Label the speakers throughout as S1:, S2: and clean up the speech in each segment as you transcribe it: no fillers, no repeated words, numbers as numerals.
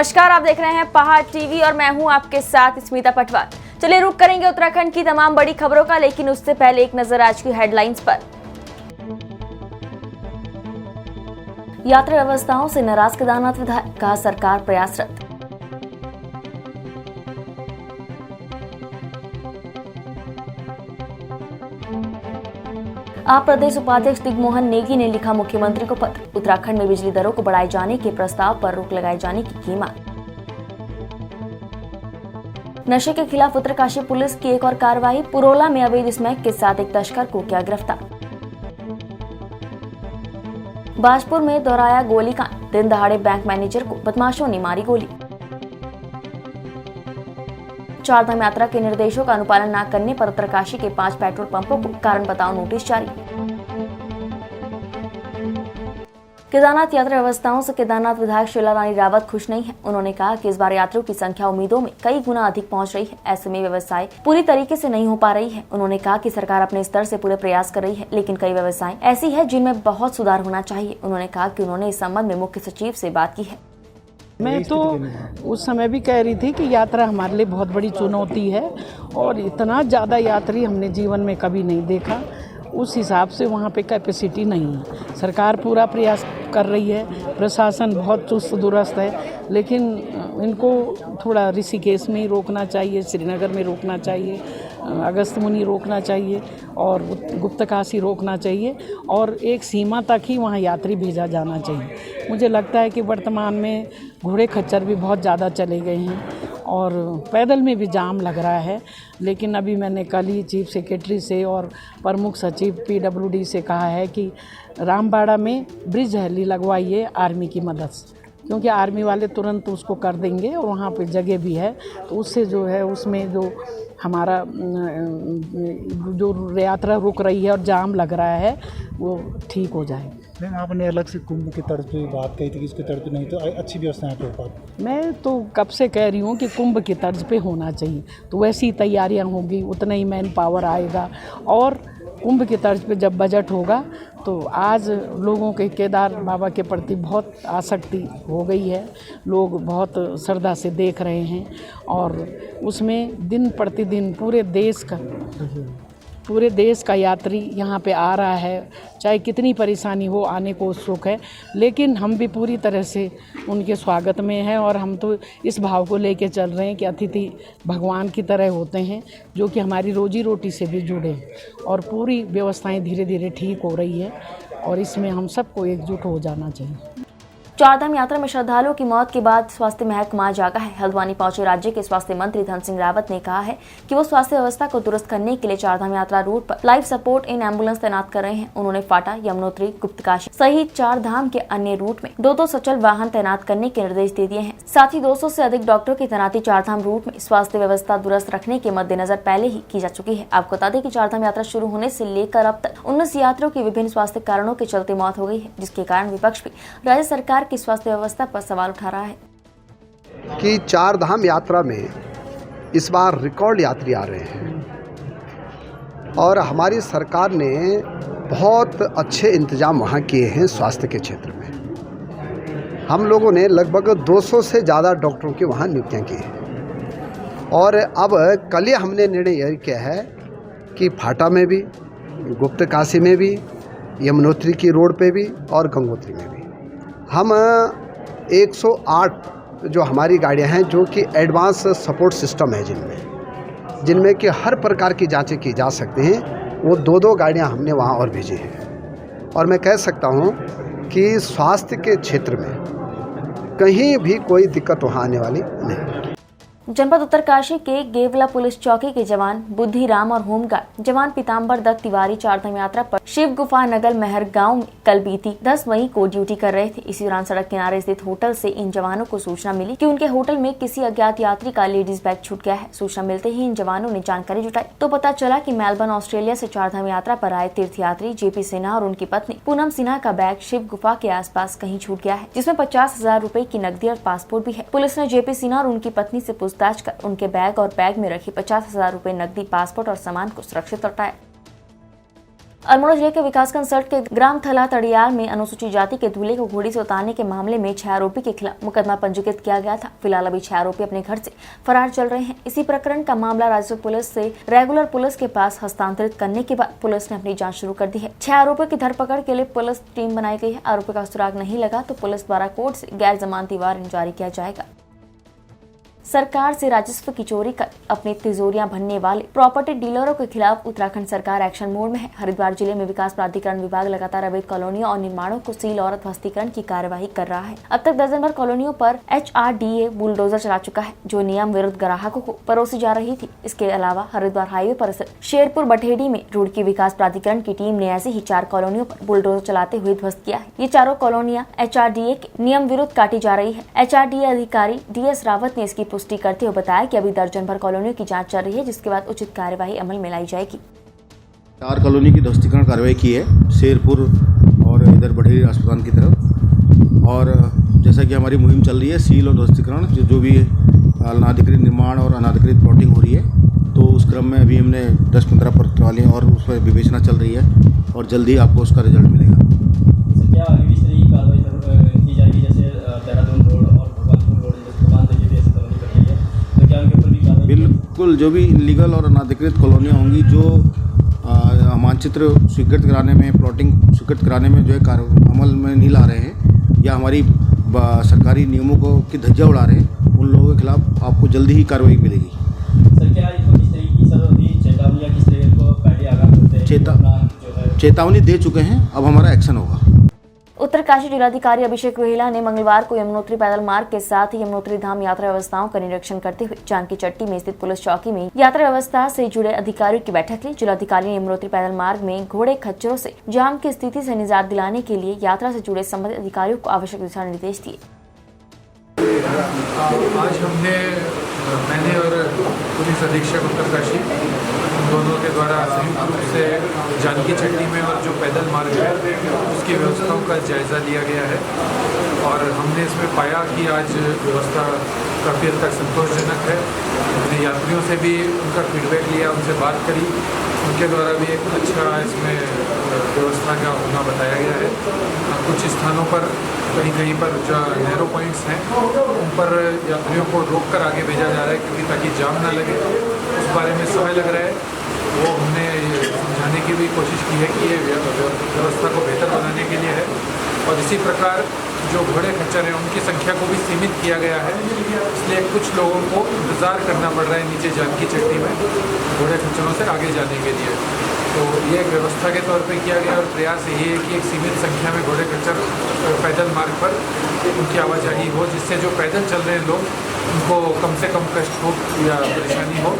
S1: नमस्कार, आप देख रहे हैं पहाड़ टीवी और मैं हूं आपके साथ स्मिता पटवार। चलिए रुक करेंगे उत्तराखंड की तमाम बड़ी खबरों का, लेकिन उससे पहले एक नजर आज की हेडलाइंस पर। यात्रा व्यवस्थाओं से नाराज केदारनाथ विधायक, कहा सरकार प्रयासरत। आप प्रदेश उपाध्यक्ष दिग्मोहन नेगी ने लिखा मुख्यमंत्री को पत्र, उत्तराखंड में बिजली दरों को बढ़ाए जाने के प्रस्ताव पर रोक लगाए जाने की मांग। नशे के खिलाफ उत्तरकाशी पुलिस की एक और कार्रवाई, पुरोला में अवैध स्मैक के साथ एक तस्कर को किया गिरफ्तार। बाजपुर में दोहराया गोलीकांड, दिन दहाड़े बैंक मैनेजर को बदमाशों ने मारी गोली। चारधाम यात्रा के निर्देशों का अनुपालन न करने पर उत्तरकाशी के 5 पेट्रोल पंपों को कारण बताओ नोटिस जारी। केदारनाथ यात्रा व्यवस्थाओं से केदारनाथ विधायक शीला रानी रावत खुश नहीं है। उन्होंने कहा कि इस बार यात्रियों की संख्या उम्मीदों में कई गुना अधिक पहुंच रही है। ऐसे में व्यवसाय पूरी तरीके से नहीं हो पा रही है। उन्होंने कहा कि सरकार अपने स्तर से पूरे प्रयास कर रही है, लेकिन कई व्यवसाय ऐसी है जिनमें बहुत सुधार होना चाहिए। उन्होंने कहा कि उन्होंने इस संबंध में मुख्य सचिव से बात की है।
S2: मैं तो उस समय भी कह रही थी कि यात्रा हमारे लिए बहुत बड़ी चुनौती है और इतना ज़्यादा यात्री हमने जीवन में कभी नहीं देखा। उस हिसाब से वहाँ पे कैपेसिटी नहीं है। सरकार पूरा प्रयास कर रही है, प्रशासन बहुत चुस्त दुरुस्त है, लेकिन इनको थोड़ा ऋषिकेश में ही रोकना चाहिए, श्रीनगर में रोकना चाहिए, अगस्त्यमुनि रोकना चाहिए और गुप्तकाशी रोकना चाहिए और एक सीमा तक ही वहाँ यात्री भेजा जाना चाहिए। मुझे लगता है कि वर्तमान में घोड़े खच्चर भी बहुत ज़्यादा चले गए हैं और पैदल में भी जाम लग रहा है। लेकिन अभी मैंने कल ही चीफ सेक्रेटरी से और प्रमुख सचिव PWD से कहा है कि रामबाड़ा में ब्रिज हैली लगवाइए आर्मी की मदद से, क्योंकि आर्मी वाले तुरंत उसको कर देंगे और वहाँ पे जगह भी है, तो उससे जो है उसमें जो हमारा जो यात्रा रुक रही है और जाम लग रहा है वो ठीक हो जाए।
S3: मैम, आपने अलग से कुंभ की तर्ज पे बात कही थी कि इसके तर्ज पे नहीं तो अच्छी व्यवस्थाएं हो पाती।
S2: मैं तो कब से कह रही हूँ कि कुंभ की तर्ज पे होना चाहिए, तो वैसी तैयारियाँ होगी, उतना ही मैन पावर आएगा और कुंभ की तर्ज पे जब बजट होगा तो आज लोगों के केदार बाबा के प्रति बहुत आसक्ति हो गई है। लोग बहुत श्रद्धा से देख रहे हैं और उसमें दिन प्रतिदिन पूरे देश का यात्री यहाँ पे आ रहा है। चाहे कितनी परेशानी हो, आने को उत्सुक है, लेकिन हम भी पूरी तरह से उनके स्वागत में हैं और हम तो इस भाव को लेके चल रहे हैं कि अतिथि भगवान की तरह होते हैं, जो कि हमारी रोजी रोटी से भी जुड़े हैं और पूरी व्यवस्थाएं धीरे धीरे ठीक हो रही है और इसमें हम सबको एकजुट हो जाना चाहिए।
S1: चारधाम यात्रा में श्रद्धालुओं की मौत के बाद स्वास्थ्य महकमा जागा है। हल्द्वानी पहुंचे राज्य के स्वास्थ्य मंत्री धन सिंह रावत ने कहा है कि वो स्वास्थ्य व्यवस्था को दुरुस्त करने के लिए चारधाम यात्रा रूट पर लाइफ सपोर्ट इन एम्बुलेंस तैनात कर रहे हैं। उन्होंने फाटा, यमुनोत्री, गुप्तकाशी सहित चारधाम के अन्य रूट में 2-2 सचल वाहन तैनात करने के निर्देश दे दिए हैं। साथ ही 200 से अधिक डॉक्टरों की तैनाती चारधाम रूट में स्वास्थ्य व्यवस्था दुरुस्त रखने के मद्देनजर पहले ही की जा चुकी है। आपको बता दें कि चारधाम यात्रा शुरू होने से लेकर अब तक 19 यात्रियों की विभिन्न स्वास्थ्य कारणों के चलते मौत हो गई है, जिसके कारण विपक्ष भी राज्य सरकार की स्वास्थ्य व्यवस्था पर सवाल उठा रहा है
S4: कि चारधाम यात्रा में इस बार रिकॉर्ड यात्री आ रहे हैं और हमारी सरकार ने बहुत अच्छे इंतजाम वहाँ किए हैं। स्वास्थ्य के क्षेत्र में हम लोगों ने लगभग 200 से ज़्यादा डॉक्टरों की वहाँ नियुक्तियाँ की हैं और अब कल ही हमने निर्णय यह किया है कि फाटा में भी, गुप्तकाशी में भी, यमुनोत्री की रोड पे भी और गंगोत्री में भी हम 108 जो हमारी गाड़ियां हैं, जो कि एडवांस सपोर्ट सिस्टम है, जिनमें कि हर प्रकार की जांचें की जा सकती हैं, वो 2-2 गाड़ियां हमने वहां और भेजी हैं। और मैं कह सकता हूं कि स्वास्थ्य के क्षेत्र में कहीं भी कोई दिक्कत वहां आने वाली नहीं।
S1: जनपद उत्तरकाशी के गेवला पुलिस चौकी के जवान बुद्धिराम और होमगार्ड जवान पीताम्बर दत्त तिवारी चारधाम यात्रा पर शिव गुफा नगर महर गांव में कल बीती 10 मई को ड्यूटी कर रहे थे। इसी दौरान सड़क किनारे स्थित होटल से इन जवानों को सूचना मिली कि उनके होटल में किसी अज्ञात यात्री का लेडीज बैग छूट गया है। सूचना मिलते ही इन जवानों ने जानकारी जुटाई तो पता चला कि मेलबर्न ऑस्ट्रेलिया से चारधाम यात्रा पर आए तीर्थयात्री JP सिन्हा और उनकी पत्नी पूनम सिन्हा का बैग शिव गुफा के आसपास कहीं छूट गया है, जिसमें 50,000 रूपए की नकदी और पासपोर्ट भी है। पुलिस ने JP सिन्हा और उनकी पत्नी से पूछताछ कर उनके बैग और बैग में रखी 50,000 रूपए नकदी, पासपोर्ट और सामान को सुरक्षित हटाया। अल्मोड़ा जिले के विकासखंड सल्ट के ग्राम थला तड़ियाल में अनुसूचित जाति के दूल्हे को घोड़ी से उतारने के मामले में 6 आरोपी के खिलाफ मुकदमा पंजीकृत किया गया था। फिलहाल अभी 6 आरोपी अपने घर से फरार चल रहे हैं। इसी प्रकरण का मामला राजस्व पुलिस से रेगुलर पुलिस के पास हस्तांतरित करने के बाद पुलिस ने अपनी जांच शुरू कर दी है। 6 आरोपियों की धरपकड़ के लिए पुलिस टीम बनाई गई है। आरोपी का सुराग नहीं लगा तो पुलिस द्वारा कोर्ट से गैर जमानती वारंट जारी किया जाएगा। सरकार से राजस्व की चोरी कर अपनी तिजोरियां भरने वाले प्रॉपर्टी डीलरों के खिलाफ उत्तराखंड सरकार एक्शन मोड में है। हरिद्वार जिले में विकास प्राधिकरण विभाग लगातार अवैध कॉलोनियों और निर्माणों को सील और ध्वस्तीकरण की कार्यवाही कर रहा है। अब तक दर्जन भर कॉलोनियों पर HRDA बुलडोजर चला चुका है, जो नियम विरुद्ध ग्राहकों को परोसी जा रही थी। इसके अलावा हरिद्वार हाईवे पर शेरपुर बठेड़ी में रुड़की विकास प्राधिकरण की टीम ने ऐसी ही 4 कॉलोनियों पर बुलडोजर चलाते हुए ध्वस्त किया है। ये चारों कॉलोनियां HRDA के नियम विरुद्ध काटी जा रही है। HRDA अधिकारी DS रावत ने इसकी पुष्टि करते हुए बताया कि अभी दर्जन भर कॉलोनियों की जांच चल रही है, जिसके बाद उचित कार्यवाही अमल में लाई जाएगी।
S5: 4 कॉलोनी की ध्वस्तीकरण कार्रवाई की है, शेरपुर और इधर बठेड़ी अस्पताल की तरफ। और जैसा कि हमारी मुहिम चल रही है सील और ध्वस्तीकरण, जो भी अनाधिकृत निर्माण और अनाधिकृत प्लॉटिंग हो रही है, तो उस क्रम में अभी हमने 10-15 प्रति और उस पर विवेचना चल रही है और जल्दी आपको उसका रिजल्ट मिलेगा।
S6: क्या आगे इस तरह की कार्रवाई की जाएगी, जैसे देहरादून रोड और भगवानपुर रोड
S5: बिल्कुल, जो भी इलीगल और अनाधिकृत कॉलोनियाँ होंगी, जो मानचित्र स्वीकृत कराने में, प्लॉटिंग स्वीकृत कराने में जो है अमल में नहीं ला रहे हैं या हमारी सरकारी नियमों को की धज्जियाँ उड़ा रहे हैं, उन लोगों के खिलाफ आपको जल्दी ही कार्रवाई मिलेगी।
S6: सर, क्या इनको किस तरह की चेतावनी या किस तरह को पहले आगाह करते हैं?
S5: चेतावनी दे चुके हैं, अब हमारा एक्शन होगा।
S1: उत्तरकाशी जिलाधिकारी अभिषेक रोहिला ने मंगलवार को यमुनोत्री पैदल मार्ग के साथ ही यमुनोत्री धाम यात्रा व्यवस्थाओं का निरीक्षण करते हुए जानकी चट्टी में स्थित पुलिस चौकी में यात्रा व्यवस्था से जुड़े अधिकारियों की बैठक ली। जिलाधिकारी ने यमुनोत्री पैदल मार्ग में घोड़े खच्चरों से जाम की स्थिति से निजात दिलाने के लिए यात्रा से जुड़े संबंधित अधिकारियों को आवश्यक दिशा निर्देश दिए।
S7: आज मैंने और पुलिस अधीक्षक उत्तरकाशी दोनों के द्वारा संयुक्त रूप से जानकी चट्टी में और जो पैदल मार्ग है उसकी व्यवस्थाओं का जायज़ा लिया गया है और हमने इसमें पाया कि आज व्यवस्था काफ़ी हद तक संतोषजनक है। हमने यात्रियों से भी उनका फीडबैक लिया, उनसे बात करी, उनके द्वारा भी एक अच्छा इसमें व्यवस्था का होना बताया गया है। कुछ स्थानों पर कहीं पर जो नैरो पॉइंट्स हैं उन पर यात्रियों को रोक कर आगे भेजा जा रहा है, क्योंकि ताकि जाम ना लगे। उस बारे में समय लग रहा है, वो हमने समझाने की भी कोशिश की है कि ये व्यवस्था को बेहतर बनाने के लिए है। और इसी प्रकार जो घोड़े खच्चर हैं उनकी संख्या को भी सीमित किया गया है, इसलिए कुछ लोगों को इंतज़ार करना पड़ रहा है नीचे जानकी चट्टी में घोड़े खच्चरों से आगे जाने के लिए। तो ये एक व्यवस्था के तौर पे किया गया और प्रयास यही है कि एक सीमित संख्या में घोड़े खच्चर पैदल मार्ग पर उनकी आवाजाही हो, जिससे जो पैदल चल रहे हैं लोग उनको कम से कम कष्ट हो या परेशानी हो।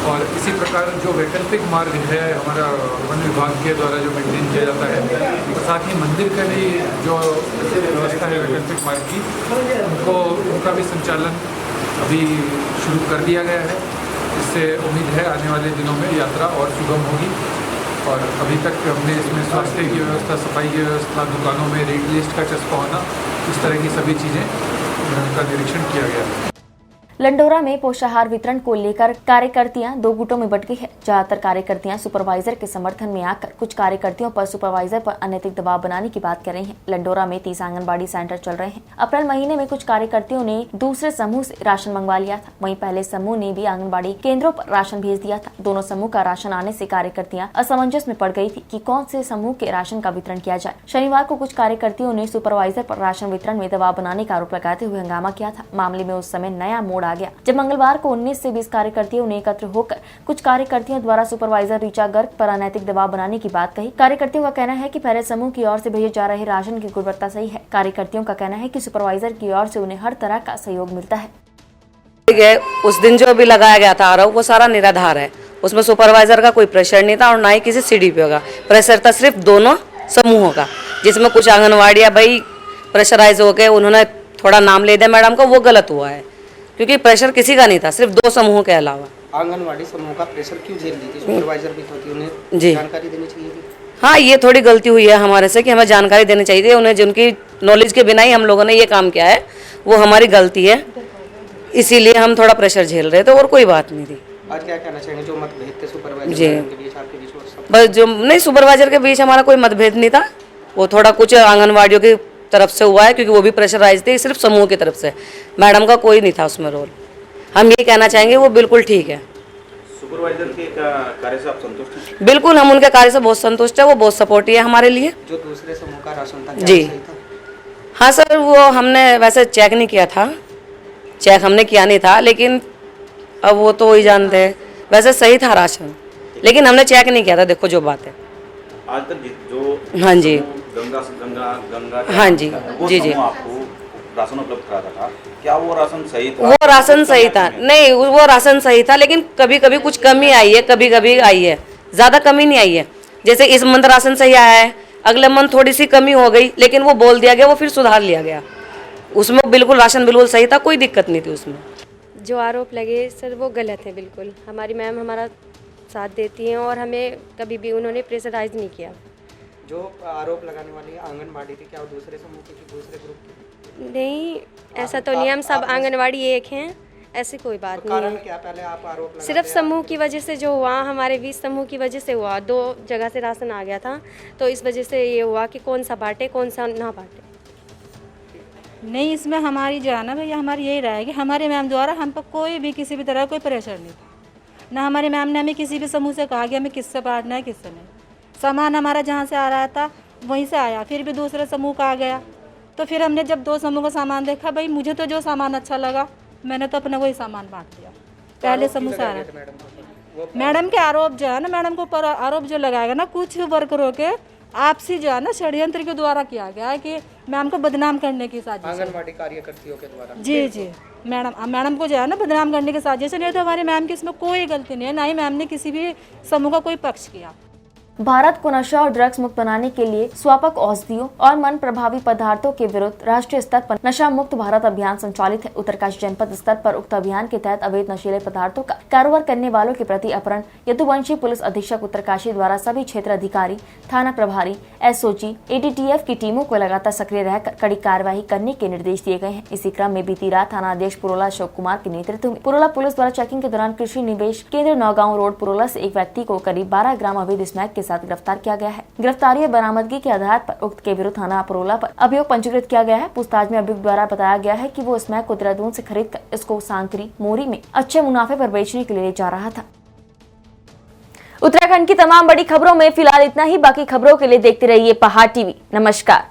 S7: और इसी प्रकार जो वैकल्पिक मार्ग है हमारा वन विभाग के द्वारा जो मेंटेन किया जाता है, और साथ ही मंदिर का भी जो व्यवस्था है वैकल्पिक मार्ग की, उनका भी संचालन अभी शुरू कर दिया गया है। इससे उम्मीद है आने वाले दिनों में यात्रा और सुगम होगी। और अभी तक हमने इसमें स्वास्थ्य की व्यवस्था, सफाई की व्यवस्था, दुकानों में रेड लिस्ट का चस्पा होना, इस तरह की सभी चीज़ें का निरीक्षण किया गया है।
S1: लंडोरा में पोषाहार वितरण को लेकर कार्यकर्तियां 2 गुटों में बट गई है। ज्यादातर कार्यकर्तियां सुपरवाइजर के समर्थन में आकर कुछ कार्यकर्तियों पर सुपरवाइजर पर अनैतिक दबाव बनाने की बात कर रही हैं। लंडोरा में 30 आंगनबाड़ी सेंटर चल रहे हैं। अप्रैल महीने में कुछ कार्यकर्तियों ने दूसरे समूह से राशन मंगवा लिया था, वहीं पहले समूह ने भी आंगनबाड़ी केंद्रों पर राशन भेज दिया था। दोनों समूह का राशन आने से कार्यकर्तियां असमंजस में पड़ गई थी कि कौन से समूह के राशन का वितरण किया जाए। शनिवार को कुछ कार्यकर्तियों ने सुपरवाइजर पर राशन वितरण में दबाव बनाने का आरोप लगाते हुए हंगामा किया था। मामले में उस समय नया मोड़ आ गया जब मंगलवार को 19 से 20 कार्यकर्तियों ने एकत्र होकर कुछ कार्यकर्तियों द्वारा सुपरवाइजर ऋचा गर्ग पर अनैतिक दबाव बनाने की बात कही। कार्यकर्तियों का कहना है कि पहले समूह की ओर से भेजे जा रहे राशन की गुणवत्ता सही है। कार्यकर्तियों का कहना है कि सुपरवाइजर की ओर से उन्हें हर तरह का सहयोग मिलता है।
S8: उस दिन जो अभी लगाया गया था आरोप, वो सारा निराधार है। उसमें सुपरवाइजर का कोई प्रेशर नहीं था और ना ही किसी CDPO का प्रेशर था, सिर्फ दोनों समूहों का, जिसमें कुछ आंगनवाड़ियाँ भाई प्रेशराइज हो गए, उन्होंने थोड़ा नाम ले दिया मैडम का, वो गलत हुआ है, क्योंकि प्रेशर किसी का नहीं था, सिर्फ 2 समूहों के अलावा।
S9: आंगनवाड़ी समूह का प्रेशर क्यों झेल रही थी? सुपरवाइजर भी होती, उन्हें
S8: जी
S9: जानकारी देनी चाहिए थी।
S8: हाँ, ये थोड़ी गलती हुई है हमारे से कि हमें जानकारी देनी चाहिए थी उन्हें, जिनकी नॉलेज के बिना ही हम लोगों ने ये काम किया है, वो हमारी गलती है, इसीलिए हम थोड़ा प्रेशर झेल रहे थे और कोई बात नहीं थी।
S9: आज क्या कहना चाहेंगे जो मतभेद थे सुपरवाइजर
S8: जी
S9: के बीच, आपके बीच?
S8: बस जो नहीं, सुपरवाइजर के बीच हमारा कोई मतभेद नहीं था। वो थोड़ा कुछ आंगनवाड़ियों की तरफ से हुआ है, क्योंकि वो भी प्रेशराइज थी, सिर्फ समूह की तरफ से। मैडम का कोई नहीं था उसमें रोल। हम ये कहना चाहेंगे वो बिल्कुल ठीक है।
S5: सुपरवाइजर के कार्य से आप संतुष्ट हैं?
S8: बिल्कुल, हम उनके कार्य से बहुत संतुष्ट है। वो बहुत सपोर्टिव है हमारे लिए।
S9: जो दूसरे समूह का राशन था, क्या
S8: जी
S9: वो सही था?
S8: हाँ सर, वो हमने वैसे चेक नहीं किया था, चेक हमने किया नहीं था, लेकिन अब वो तो वही जानते हैं। वैसे सही था राशन, लेकिन हमने चेक नहीं किया था। देखो जो बात है,
S5: आज तक जो
S8: हाँ जी,
S5: गंगा
S8: हाँ जी,
S5: वो
S8: जी जी,
S5: समूह आपको राशन उपलब्ध कराता था, क्या वो राशन सही था?
S8: वो राशन सही था। नहीं, वो राशन सही था, लेकिन कभी कभी कुछ कमी आई है, कभी कभी आई है, ज़्यादा कमी नहीं आई है। जैसे इस मंथ राशन सही आया है, अगले मंथ थोड़ी सी कमी हो गई, लेकिन वो बोल दिया गया, वो फिर सुधार लिया गया। उसमें बिल्कुल राशन बिल्कुल सही था, कोई दिक्कत नहीं थी उसमें।
S10: जो आरोप लगे सर वो गलत है बिल्कुल। हमारी मैम हमारा साथ देती हैं और हमें कभी भी उन्होंने प्रेशराइज नहीं किया।
S9: जो आरोप लगाने वाली आंगनबाड़ी थी, क्या वो दूसरे समूह की, दूसरे ग्रुप की?
S10: नहीं, ऐसा तो नहीं, हम सब आंगनवाड़ी एक हैं, ऐसी कोई बात नहीं
S9: कारण
S10: है।
S9: क्या पहले आप आरोप लगाते
S10: सिर्फ
S9: हैं?
S10: समूह की वजह से जो हुआ, हमारे 20 समूह की वजह से हुआ। 2 जगह से राशन आ गया था, तो इस वजह से ये हुआ कि कौन सा बांटे कौन सा ना बांटे।
S11: नहीं, इसमें हमारी जो है ना भैया, हमारी यही राय है कि हमारे मैम द्वारा हम पर कोई भी किसी भी तरह कोई प्रेशर नहीं था। ना हमारे मैम ने हमें किसी भी समूह से कहा कि हमें किससे बांटना है किससे नहीं। सामान हमारा जहाँ से आ रहा था वहीं से आया, फिर भी दूसरे समूह का आ गया। तो फिर हमने जब 2 समूह का सामान देखा, भाई मुझे तो जो सामान अच्छा लगा मैंने तो अपना वही सामान बांट दिया। पहले समूह से आ रहा था। मैडम के आरोप जो है ना, मैडम को ऊपर आरोप जो लगाएगा ना, कुछ वर्करों के आपसी जो है ना षड्यंत्र के द्वारा किया गया है कि मैम को बदनाम करने की साजिश है।
S9: आंगनबाड़ी कार्यकर्तियों के द्वारा।
S11: जी जी, मैडम को जो है ना बदनाम करने की साजिश है। नहीं तो हमारी मैम की इसमें कोई गलती नहीं है, ना ही मैम ने किसी भी समूह का कोई पक्ष किया।
S1: भारत को नशा और ड्रग्स मुक्त बनाने के लिए स्वापक औषधियों और मन प्रभावी पदार्थों के विरुद्ध राष्ट्रीय स्तर पर नशा मुक्त भारत अभियान संचालित है। उत्तरकाशी जनपद स्तर पर उक्त अभियान के तहत अवैध नशीले पदार्थों का कारोबार करने वालों के प्रति अपहरण यदुवंशी पुलिस अधीक्षक उत्तरकाशी द्वारा सभी क्षेत्र अधिकारी, थाना प्रभारी, एसओजी, एडीटीएफ की टीमों को लगातार सक्रिय रहकर कड़ी कार्यवाही करने के निर्देश दिए गए हैं। इसी क्रम में बीती रात थाना अध्यक्ष पुरोला अशोक कुमार के नेतृत्व में पुरोला पुलिस द्वारा चेकिंग के दौरान कृषि निवेश केंद्र नौगांव रोड पुरोला से एक व्यक्ति को करीब 12 ग्राम अवैध स्मैक के साथ गिरफ्तार किया गया है। गिरफ्तारी और बरामदगी के आधार पर उक्त के विरुद्ध थाना पुरोला पर अभियोग पंजीकृत किया गया है। पूछताछ में अभियुक्त द्वारा बताया गया है कि वो स्मैक को देहरादून से खरीद कर इसको सांकरी मोरी में अच्छे मुनाफे पर बेचने के लिए ले जा रहा था। उत्तराखंड की तमाम बड़ी खबरों में फिलहाल इतना ही। बाकी खबरों के लिए देखते रहिए पहाड़ टीवी। नमस्कार।